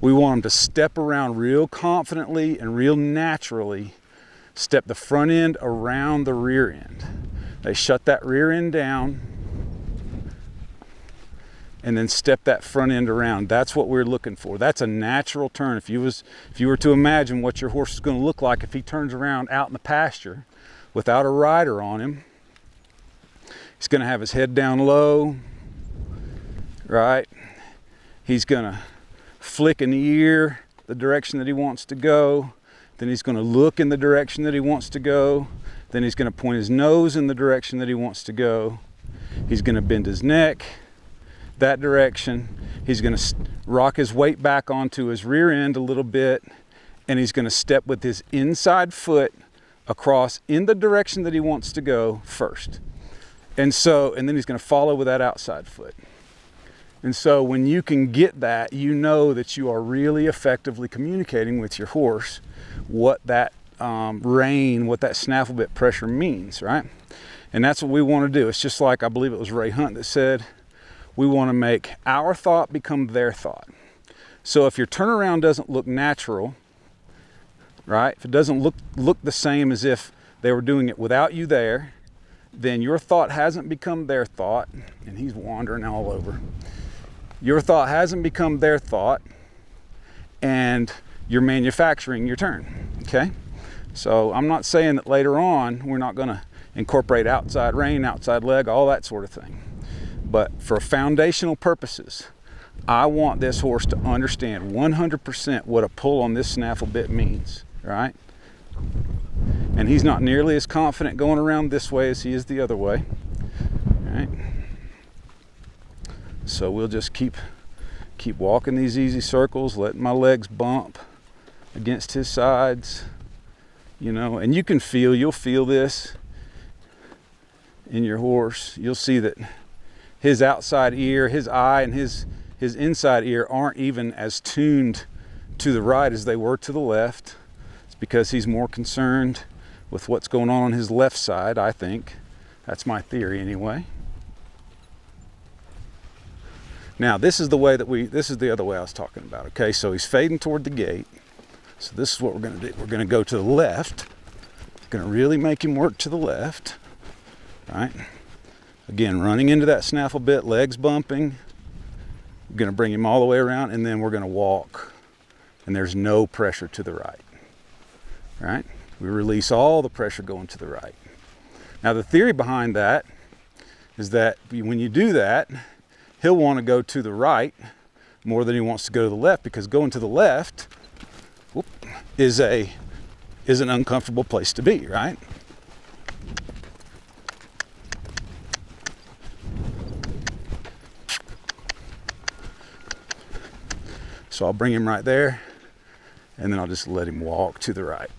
We want them to step around real confidently and real naturally, step the front end around the rear end. They shut that rear end down and then step that front end around. That's what we're looking for. That's a natural turn. If you were to imagine what your horse is going to look like if he turns around out in the pasture without a rider on him, he's going to have his head down low, right? He's going to flick an ear the direction that he wants to go. Then he's going to look in the direction that he wants to go. Then he's going to point his nose in the direction that he wants to go. He's going to bend his neck that direction. He's going to rock his weight back onto his rear end a little bit, and he's going to step with his inside foot across in the direction that he wants to go first. And then he's going to follow with that outside foot. And so when you can get that, you know that you are really effectively communicating with your horse what that rein, what that snaffle bit pressure means, right? And that's what we want to do. It's just like, I believe it was Ray Hunt that said, we want to make our thought become their thought. So if your turnaround doesn't look natural, right? If it doesn't look the same as if they were doing it without you there, then your thought hasn't become their thought. And he's wandering all over. Your thought hasn't become their thought, and you're manufacturing your turn, okay? So I'm not saying that later on we're not going to incorporate outside rein, outside leg, all that sort of thing. But for foundational purposes, I want this horse to understand 100% what a pull on this snaffle bit means, right? And he's not nearly as confident going around this way as he is the other way, right? So we'll just keep walking these easy circles, letting my legs bump against his sides, you know, and you'll feel this in your horse. You'll see that his outside ear, his eye, and his inside ear aren't even as tuned to the right as they were to the left. It's because he's more concerned with what's going on his left side, I think. That's my theory anyway. Now, this is the other way I was talking about, okay? So he's fading toward the gate. So this is what we're going to do. We're going to go to the left. Going to really make him work to the left, right? Again, running into that snaffle bit, legs bumping. We're going to bring him all the way around, and then we're going to walk. And there's no pressure to the right, right? We release all the pressure going to the right. Now, the theory behind that is that when you do that, he'll want to go to the right more than he wants to go to the left, because going to the left is an uncomfortable place to be, right? So I'll bring him right there, and then I'll just let him walk to the right.